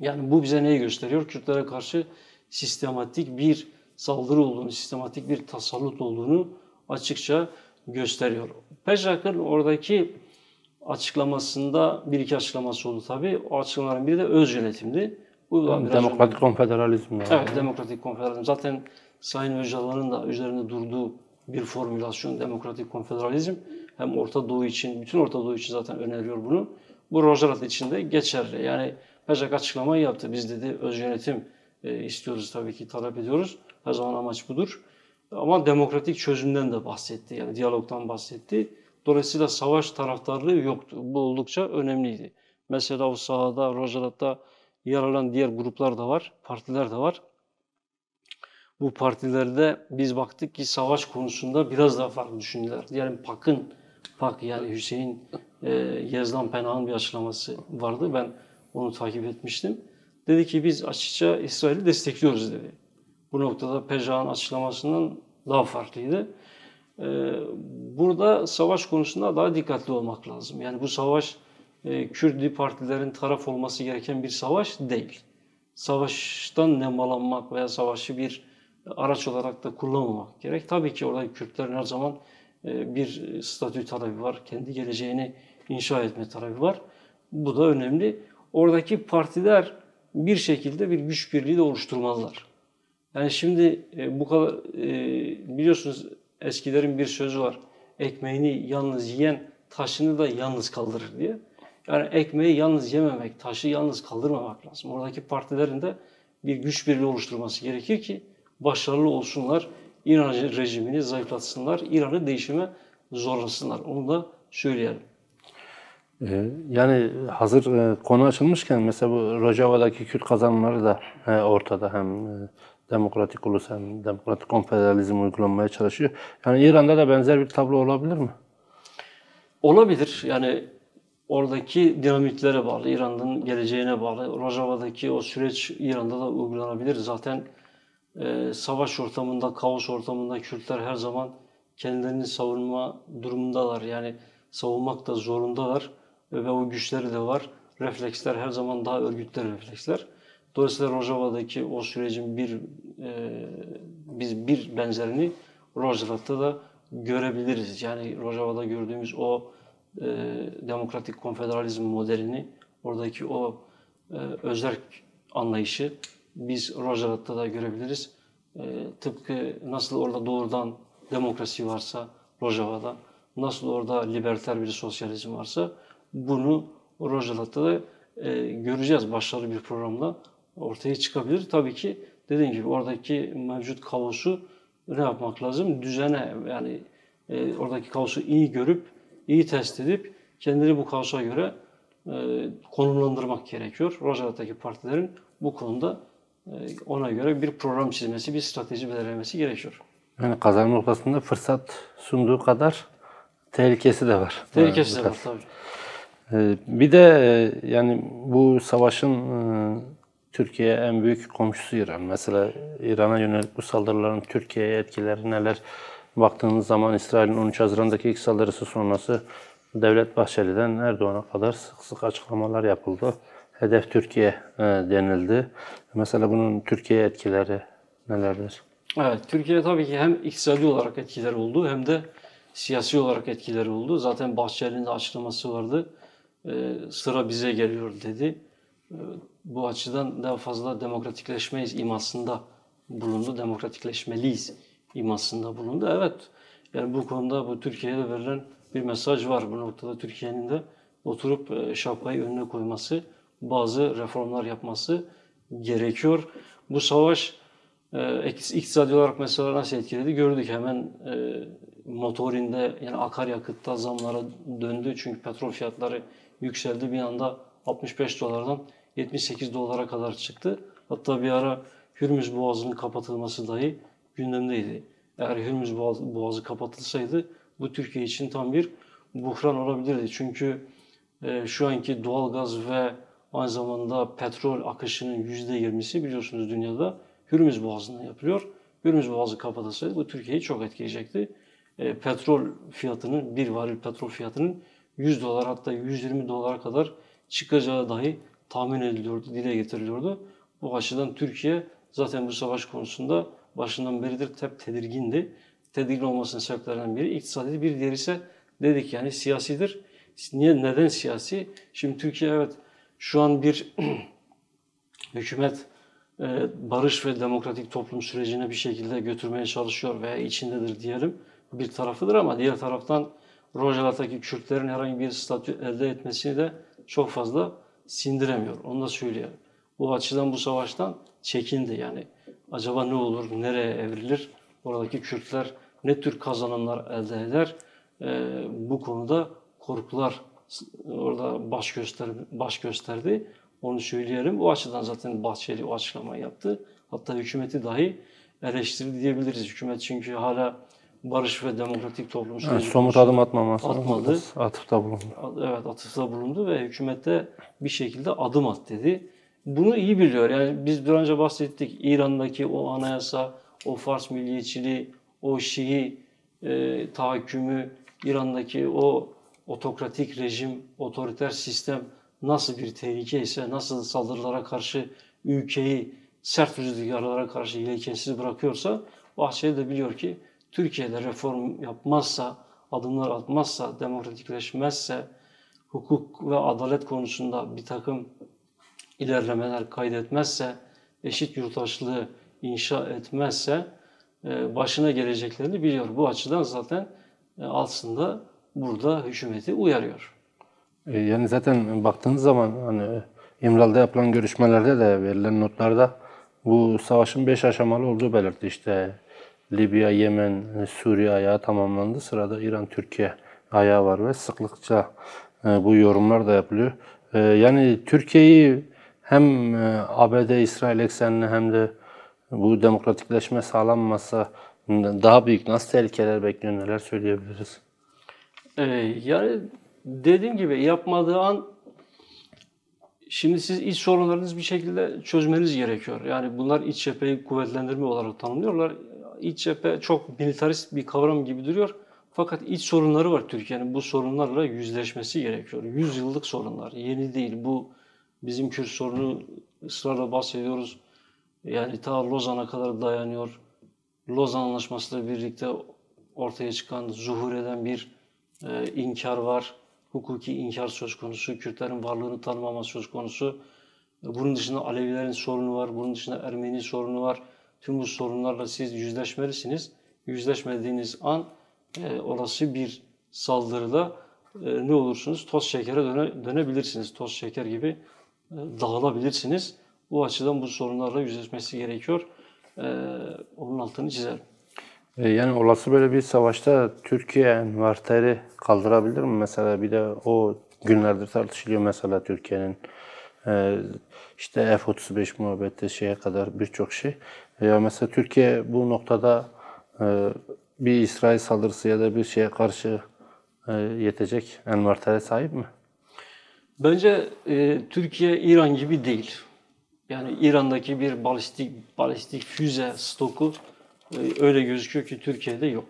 Yani bu bize neyi gösteriyor? Kürtlere karşı sistematik bir saldırı olduğunu, sistematik bir tasallut olduğunu açıkça gösteriyor. PJAK'ın oradaki açıklamasında bir iki açıklaması oldu tabii. O açıklamaların biri de öz yönetimdi. Bu Demokratik konfederalizm. Yani. Evet, demokratik konfederalizm. Zaten Sayın Öcalan'ın da üzerinde durduğu bir formülasyon demokratik konfederalizm. Hem Orta Doğu için, bütün Orta Doğu için zaten öneriyor bunu. Bu Rojava için de geçerli. Yani PJAK açıklamayı yaptı. Biz dedi öz yönetim istiyoruz, tabii ki talep ediyoruz. Her zaman amaç budur. Ama demokratik çözümden de bahsetti. Yani diyalogdan bahsetti. Dolayısıyla savaş taraftarlığı yoktu. Bu oldukça önemliydi. Mesela o sahada, Rojava'da yer alan diğer gruplar da var, partiler de var. Bu partilerde biz baktık ki savaş konusunda biraz daha farklı düşündüler. Yani PAK yani Hüseyin Yezdan Penah'ın bir açıklaması vardı. Ben onu takip etmiştim. Dedi ki biz açıkça İsrail'i destekliyoruz dedi. Bu noktada PJA'nın açıklamasından daha farklıydı. Burada savaş konusunda daha dikkatli olmak lazım. Yani bu savaş Kürdi partilerin taraf olması gereken bir savaş değil. Savaştan nemalanmak veya savaşı bir araç olarak da kullanmamak gerek. Tabii ki orada Kürtlerin her zaman bir statü talebi var. Kendi geleceğini inşa etme talebi var. Bu da önemli. Oradaki partiler bir şekilde bir güç birliği de oluşturmalılar. Yani şimdi bu kadar biliyorsunuz eskilerin bir sözü var. Ekmeğini yalnız yiyen taşını da yalnız kaldırır diye. Yani ekmeği yalnız yememek, taşı yalnız kaldırmamak lazım. Oradaki partilerin de bir güç birliği oluşturması gerekir ki başarılı olsunlar, İran rejimini zayıflatsınlar, İran'ı değişime zorlasınlar. Onu da söyleyelim. Yani hazır konu açılmışken mesela bu Rojava'daki Kürt kazanımları da ortada. Hem demokratik ulus hem demokratik konfederalizm uygulanmaya çalışıyor. Yani İran'da da benzer bir tablo olabilir mi? Olabilir. Yani oradaki dinamiklere bağlı, İran'ın geleceğine bağlı. Rojava'daki o süreç İran'da da uygulanabilir. Zaten savaş ortamında, kaos ortamında Kürtler her zaman kendilerini savunma durumundalar. Yani savunmak da zorundalar ve o güçleri de var. Refleksler her zaman daha örgütlü refleksler. Dolayısıyla Rojava'daki o sürecin biz bir benzerini Rojava'da da görebiliriz. Yani Rojava'da gördüğümüz o demokratik konfederalizm modelini, oradaki o özerk anlayışı biz Rojava'da da görebiliriz. Tıpkı nasıl orada doğrudan demokrasi varsa Rojava'da, nasıl orada liberter bir sosyalizm varsa bunu Rojava'da da göreceğiz. Başarılı bir programla ortaya çıkabilir. Tabii ki dediğim gibi oradaki mevcut kaosu ne yapmak lazım? Düzene, yani oradaki kaosu iyi görüp, iyi test edip kendini bu kaosa göre konumlandırmak gerekiyor. Rojava'daki partilerin bu konuda ona göre bir program çizmesi, bir strateji belirlemesi gerekiyor. Yani kazanma noktasında fırsat sunduğu kadar tehlikesi de var. Tehlikesi de var tabii. Bir de yani bu savaşın Türkiye'ye en büyük komşusu İran. Mesela İran'a yönelik bu saldırıların Türkiye'ye etkileri neler? Baktığınız zaman İsrail'in 13 Haziran'daki ilk saldırısı sonrası Devlet Bahçeli'den Erdoğan'a kadar sık sık açıklamalar yapıldı. Hedef Türkiye denildi. Mesela bunun Türkiye'ye etkileri nelerdir? Evet, Türkiye tabii ki hem iktisadi olarak etkileri oldu hem de siyasi olarak etkileri oldu. Zaten Bahçeli'nin de açıklaması vardı. Sıra bize geliyor dedi. Bu açıdan daha fazla demokratikleşmeyiz imasında bulundu. Demokratikleşmeliyiz imasında bulundu. Evet, yani bu konuda bu Türkiye'ye verilen bir mesaj var. Bu noktada Türkiye'nin de oturup şapkayı önüne koyması, bazı reformlar yapması gerekiyor. Bu savaş iktisadi olarak mesela nasıl etkiledi gördük. Hemen motorinde, yani akaryakıtta zamlara döndü. Çünkü petrol fiyatları yükseldi. Bir anda 65 dolardan 78 dolara kadar çıktı. Hatta bir ara Hürmüz Boğazı'nın kapatılması dahi gündemdeydi. Eğer Hürmüz Boğazı kapatılsaydı bu Türkiye için tam bir buhran olabilirdi. Çünkü şu anki doğalgaz ve aynı zamanda petrol akışının %20'si biliyorsunuz dünyada Hürmüz Boğazı'ndan yapılıyor. Hürmüz Boğazı kapatılsaydı bu Türkiye'yi çok etkileyecekti. Petrol fiyatının, bir varil petrol fiyatının 100 dolar hatta 120 dolara kadar çıkacağı dahi tahmin ediliyordu, dile getiriliyordu. Bu açıdan Türkiye zaten bu savaş konusunda başından beridir hep tedirgindi. Tedirgin olmasının sebeplerinden biri iktisadi, bir diğeri ise dedik yani siyasidir. Neden siyasi? Şimdi Türkiye evet şu an bir hükümet barış ve demokratik toplum sürecine bir şekilde götürmeye çalışıyor veya içindedir diyelim. Bir tarafıdır ama diğer taraftan Rojava'daki Kürtlerin herhangi bir statü elde etmesini de çok fazla sindiremiyor. Onu da söyleyelim. Bu açıdan bu savaştan çekindi yani. Acaba ne olur, nereye evrilir? Oradaki Kürtler ne tür kazanımlar elde eder? Bu konuda korkular orada baş gösterdi. Onu söyleyelim. O açıdan zaten Bahçeli o açıklamayı yaptı. Hatta hükümeti dahi eleştirdi diyebiliriz. Hükümet çünkü hala barış ve demokratik toplum Yani süreci somut adım atmaması. atmadı. Atıfta bulundu. Evet, atıfta bulundu ve hükümette bir şekilde adım at dedi. Bunu iyi biliyor. Yani biz bir önce bahsettik. İran'daki o anayasa, o Fars milliyetçiliği, o Şii tahakkümü, İran'daki o otokratik rejim, otoriter sistem nasıl bir tehlike ise, nasıl saldırılara karşı ülkeyi sert rüzgarlara karşı yelkensiz bırakıyorsa, Bahçeli de biliyor ki Türkiye'de reform yapmazsa, adımlar atmazsa, demokratikleşmezse, hukuk ve adalet konusunda bir takım ilerlemeler kaydetmezse, eşit yurttaşlığı inşa etmezse başına geleceklerini biliyor. Bu açıdan zaten aslında burada hükümeti uyarıyor. Yani zaten baktığınız zaman hani İmralı'da yapılan görüşmelerde de verilen notlarda bu savaşın 5 aşamalı olduğu belirtti. İşte Libya, Yemen, Suriye ayağı tamamlandı. Sırada İran, Türkiye ayağı var ve sıklıkça bu yorumlar da yapılıyor. Yani Türkiye'yi hem ABD, İsrail eksenine hem de bu demokratikleşme sağlanmasa daha büyük nasıl tehlikeler bekliyor, neler söyleyebiliriz? Yani dediğim gibi yapmadığı an şimdi siz iç sorunlarınızı bir şekilde çözmeniz gerekiyor. Yani bunlar iç cepheyi kuvvetlendirme olarak tanımlıyorlar. İç cephe çok militarist bir kavram gibi duruyor. Fakat iç sorunları var Türkiye'nin. Bu sorunlarla yüzleşmesi gerekiyor. 100 yıllık sorunlar. Yeni değil. Bu bizim Kürt sorunu ısrarla bahsediyoruz. Yani ta Lozan'a kadar dayanıyor. Lozan Anlaşması'yla birlikte ortaya çıkan, zuhur eden bir inkar var. Hukuki inkar söz konusu. Kürtlerin varlığını tanımama söz konusu. Bunun dışında Alevilerin sorunu var. Bunun dışında Ermeni sorunu var. Tüm bu sorunlarla siz yüzleşmelisiniz. Yüzleşmediğiniz an olası bir saldırıda ne olursunuz? Toz şekere dönebilirsiniz. Toz şeker gibi dağılabilirsiniz. Bu açıdan bu sorunlarla yüzleşmesi gerekiyor. Onun altını çizelim. Yani olası böyle bir savaşta Türkiye envarteri kaldırabilir mi? Mesela bir de o günlerdir tartışılıyor mesela Türkiye'nin işte F-35 muhabbeti şeye kadar birçok şey. Ya mesela Türkiye bu noktada bir İsrail saldırısı ya da bir şeye karşı yetecek envartere sahip mi? Bence Türkiye İran gibi değil. Yani İran'daki bir balistik füze stoku öyle gözüküyor ki Türkiye'de yok.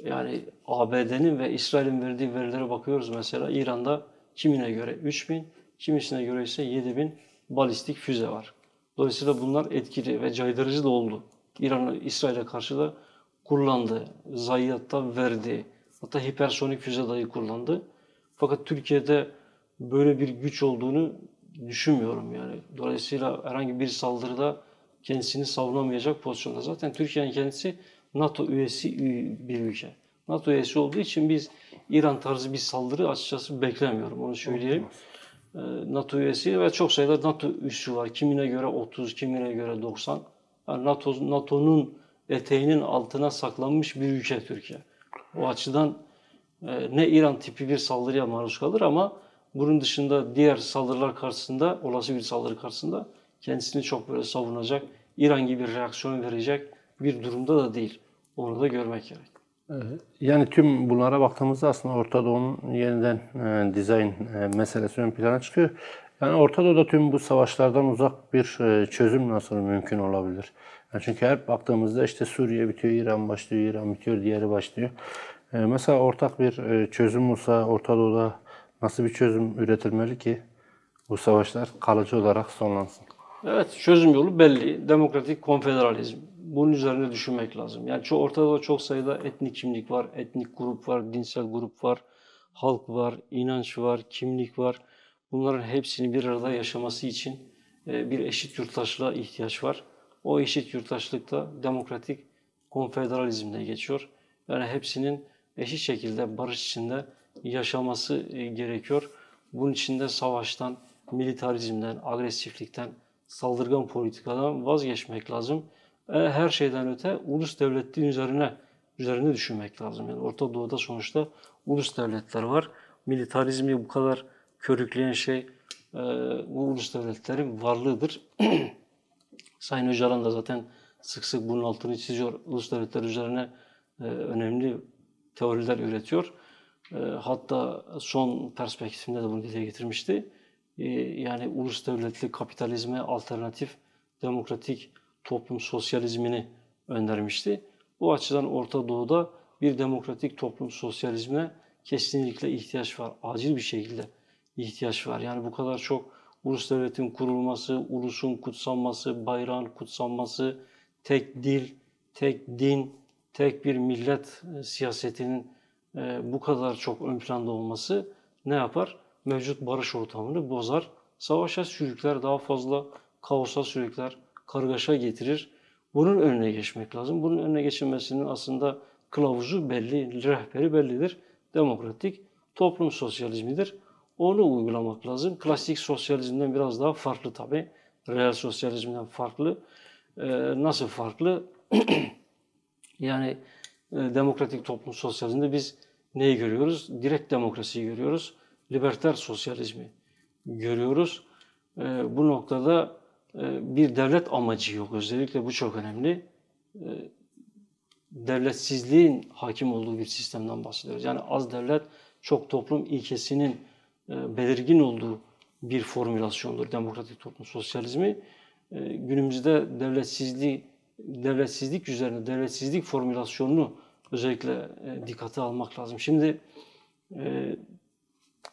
Yani ABD'nin ve İsrail'in verdiği verilere bakıyoruz mesela. İran'da kimine göre 3000, kimisine göre ise 7000 balistik füze var. Dolayısıyla bunlar etkili ve caydırıcı da oldu. İran İsrail'e karşı da kullandı. Zayiat'ta verdi. Hatta hipersonik füze dahi kullandı. Fakat Türkiye'de böyle bir güç olduğunu düşünmüyorum yani. Dolayısıyla herhangi bir saldırıda kendisini savunamayacak pozisyonda. Zaten Türkiye'nin kendisi NATO üyesi bir ülke. NATO üyesi olduğu için biz İran tarzı bir saldırı açıkçası beklemiyorum. Onu söyleyeyim. NATO üyesi ve çok sayıda NATO üssü var. Kimine göre 30, kimine göre 90. Yani NATO'nun eteğinin altına saklanmış bir ülke Türkiye. O açıdan ne İran tipi bir saldırıya maruz kalır ama bunun dışında diğer saldırılar karşısında, olası bir saldırı karşısında kendisini çok böyle savunacak, İran gibi bir reaksiyon verecek bir durumda da değil. Onu da görmek gerek. Yani tüm bunlara baktığımızda aslında Orta Doğu'nun yeniden dizayn meselesi ön plana çıkıyor. Yani Orta Doğu'da tüm bu savaşlardan uzak bir çözüm nasıl mümkün olabilir? Yani çünkü hep baktığımızda işte Suriye bitiyor, İran başlıyor, İran bitiyor, diğeri başlıyor. Mesela ortak bir çözüm olsa Orta Doğu'da nasıl bir çözüm üretilmeli ki bu savaşlar kalıcı olarak sonlansın? Evet, çözüm yolu belli. Demokratik konfederalizm. Bunun üzerine düşünmek lazım. Yani ortada çok sayıda etnik kimlik var, etnik grup var, dinsel grup var, halk var, inanç var, kimlik var. Bunların hepsini bir arada yaşaması için bir eşit yurttaşlığa ihtiyaç var. O eşit yurttaşlıkta demokratik konfederalizmde geçiyor. Yani hepsinin eşit şekilde barış içinde yaşaması gerekiyor. Bunun için de savaştan, militarizmden, agresiflikten, saldırgan politikadan vazgeçmek lazım. Her şeyden öte ulus devletliğin üzerine düşünmek lazım. Yani Orta Doğu'da sonuçta ulus devletler var. Militarizmi bu kadar körükleyen şey bu ulus devletlerin varlığıdır. Sayın Öcalan da zaten sık sık bunun altını çiziyor. Ulus devletler üzerine önemli teoriler üretiyor. Hatta son perspektifinde de bunu dile getirmişti. Yani ulus devletli kapitalizme alternatif demokratik toplum sosyalizmini önermişti. Bu açıdan Orta Doğu'da bir demokratik toplum sosyalizmine kesinlikle ihtiyaç var. Acil bir şekilde ihtiyaç var. Yani bu kadar çok ulus devletin kurulması, ulusun kutsanması, bayrağın kutsanması, tek dil, tek din, tek bir millet siyasetinin bu kadar çok ön planda olması ne yapar? Mevcut barış ortamını bozar, savaşa sürükler, daha fazla kaosa sürükler, kargaşa getirir. Bunun önüne geçmek lazım. Bunun önüne geçilmesinin aslında kılavuzu belli, rehberi bellidir. Demokratik toplum sosyalizmidir. Onu uygulamak lazım. Klasik sosyalizmden biraz daha farklı tabii. Reel sosyalizmden farklı. Nasıl farklı? Yani demokratik toplum sosyalizminde biz neyi görüyoruz? Direkt demokrasiyi görüyoruz. Liberter sosyalizmi görüyoruz. Bu noktada bir devlet amacı yok. Özellikle bu çok önemli. Devletsizliğin hakim olduğu bir sistemden bahsediyoruz. Yani az devlet, çok toplum ilkesinin belirgin olduğu bir formülasyondur demokratik toplum sosyalizmi. Günümüzde devletsizlik üzerine, devletsizlik formülasyonunu özellikle dikkate almak lazım. Şimdi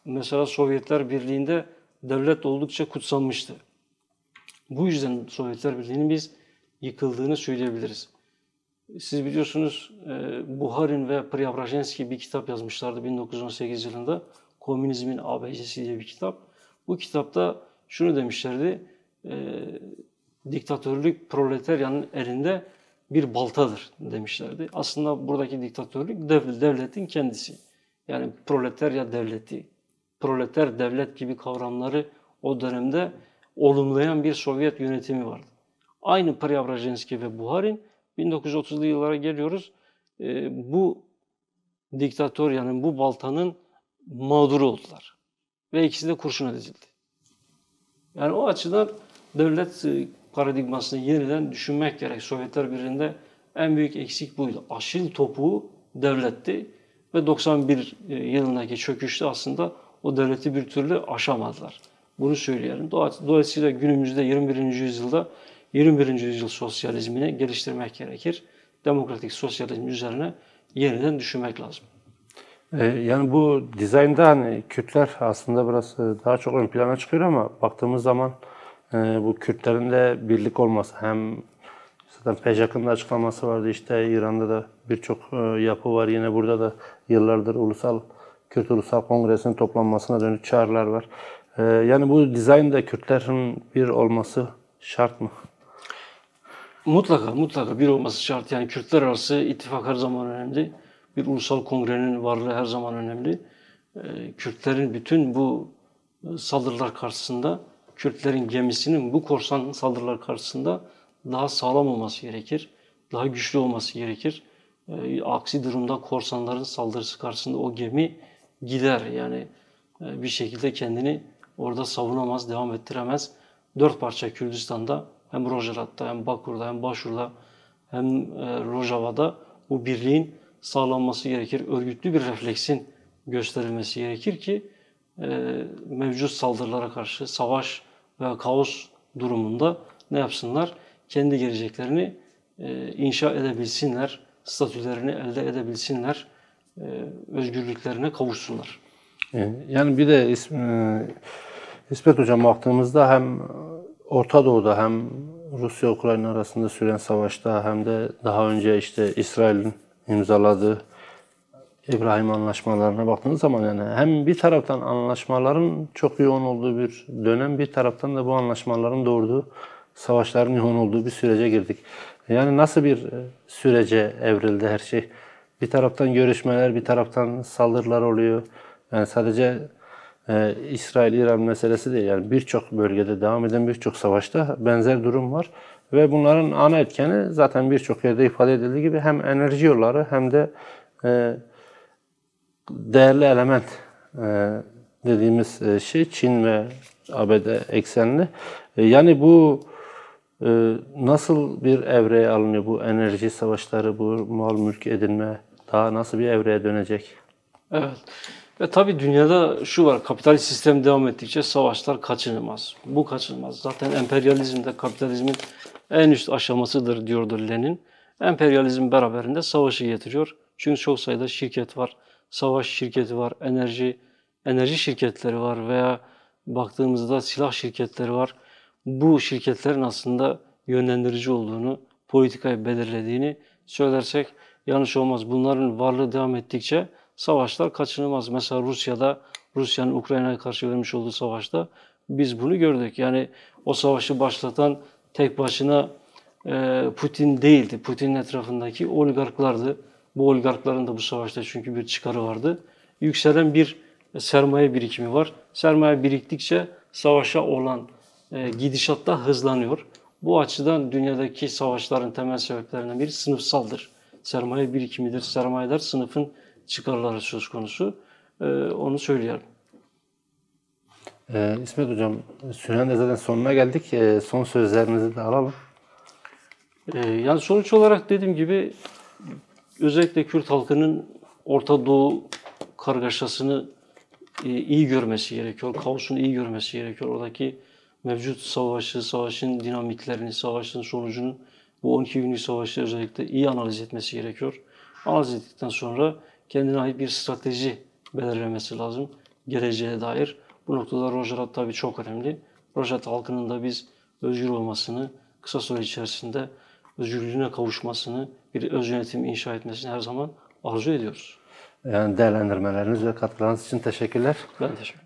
mesela Sovyetler Birliği'nde devlet oldukça kutsanmıştı. Bu yüzden Sovyetler Birliği'nin biz yıkıldığını söyleyebiliriz. Siz biliyorsunuz Buharin ve Preobrazhenski bir kitap yazmışlardı 1918 yılında. Komünizmin ABC'si diye bir kitap. Bu kitapta şunu demişlerdi. Diktatörlük proletaryanın elinde bir baltadır demişlerdi. Aslında buradaki diktatörlük devletin kendisi. Yani proletarya devleti, proleter devlet gibi kavramları o dönemde olumlayan bir Sovyet yönetimi vardı. Aynı Preobrazhenski ve Buharin 1930'lu yıllara geliyoruz. Bu diktatöryanın, bu baltanın mağduru oldular. Ve ikisi de kurşuna dizildi. Yani o açıdan devlet paradigmasını yeniden düşünmek gerek. Sovyetler Birliği'nde en büyük eksik buydu. Aşil topuğu devletti ve 91 yılındaki çöküşte aslında o devleti bir türlü aşamadılar. Bunu söyleyelim. Dolayısıyla günümüzde 21. yüzyılda 21. yüzyıl sosyalizmini geliştirmek gerekir. Demokratik sosyalizm üzerine yeniden düşünmek lazım. Yani bu dizaynda hani Kürtler aslında biraz daha çok ön plana çıkıyor ama baktığımız zaman bu Kürtlerin de birlik olması hem zaten PJAK'ın da açıklaması vardı, işte İran'da da birçok yapı var, yine burada da yıllardır Kürt Ulusal Kongresi'nin toplanmasına dönük çağrılar var. Yani bu dizaynda Kürtlerin bir olması şart mı? Mutlaka bir olması şart. Yani Kürtler arası ittifak her zaman önemli. Bir ulusal kongrenin varlığı her zaman önemli. Kürtlerin bütün bu saldırılar karşısında, Kürtlerin gemisinin bu korsan saldırılar karşısında daha sağlam olması gerekir. Daha güçlü olması gerekir. Aksi durumda korsanların saldırısı karşısında o gemi gider. Yani bir şekilde kendini orada savunamaz, devam ettiremez. 4 parça Kürdistan'da hem Rojava'da hem Bakur'da hem Başur'da hem Rojava'da bu birliğin sağlanması gerekir. Örgütlü bir refleksin gösterilmesi gerekir ki mevcut saldırılara karşı savaş veya kaos durumunda ne yapsınlar? Kendi geleceklerini inşa edebilsinler, statülerini elde edebilsinler, özgürlüklerine kavuşsunlar. Yani bir de İsmet Hocam baktığımızda hem Orta Doğu'da hem Rusya-Ukrayna arasında süren savaşta hem de daha önce işte İsrail'in imzaladığı İbrahim anlaşmalarına baktığınız zaman yani hem bir taraftan anlaşmaların çok yoğun olduğu bir dönem, bir taraftan da bu anlaşmaların doğurduğu savaşların yoğun olduğu bir sürece girdik. Yani nasıl bir sürece evrildi her şey? Bir taraftan görüşmeler, bir taraftan saldırılar oluyor. Yani sadece İsrail-İran meselesi değil. Yani birçok bölgede devam eden birçok savaşta benzer durum var. Ve bunların ana etkeni zaten birçok yerde ifade edildiği gibi hem enerji yolları hem de değerli element dediğimiz şey Çin ve ABD eksenli. Yani bu Nasıl bir evreye alınıyor bu enerji savaşları, bu mal mülk edinme? Daha nasıl bir evreye dönecek? Evet. Ve tabii dünyada şu var, kapitalist sistem devam ettikçe savaşlar kaçınılmaz. Bu kaçınılmaz. Zaten emperyalizm de kapitalizmin en üst aşamasıdır diyordur Lenin. Emperyalizm beraberinde savaşı getiriyor. Çünkü çok sayıda şirket var. Savaş şirketi var, enerji şirketleri var veya baktığımızda silah şirketleri var. Bu şirketlerin aslında yönlendirici olduğunu, politikayı belirlediğini söylersek yanlış olmaz. Bunların varlığı devam ettikçe savaşlar kaçınılmaz. Mesela Rusya'nın Ukrayna'ya karşı vermiş olduğu savaşta biz bunu gördük. Yani o savaşı başlatan tek başına Putin değildi. Putin'in etrafındaki oligarklardı. Bu oligarkların da bu savaşta çünkü bir çıkarı vardı. Yükselen bir sermaye birikimi var. Sermaye biriktikçe savaşa olan gidişat da hızlanıyor. Bu açıdan dünyadaki savaşların temel sebeplerinden biri sınıfsaldır. Sermaye birikimidir. Sermayedar sınıfın çıkarları söz konusu. Onu söyleyelim. İsmet Hocam, sürenin de zaten sonuna geldik. Son sözlerinizi de alalım. Yani sonuç olarak dediğim gibi özellikle Kürt halkının Orta Doğu kargaşasını iyi görmesi gerekiyor. Kaosunu iyi görmesi gerekiyor. Oradaki mevcut savaşın dinamiklerini, savaşın sonucunu bu 12 günlük savaşı özellikle iyi analiz etmesi gerekiyor. Analiz ettikten sonra kendine ait bir strateji belirlemesi lazım geleceğe dair. Bu noktada Rojava tabii çok önemli. Rojava halkının da biz özgür olmasını, kısa süre içerisinde özgürlüğüne kavuşmasını, bir öz yönetim inşa etmesini her zaman arzu ediyoruz. Yani değerlendirmeleriniz ve katkılarınız için teşekkürler. Ben teşekkür ederim.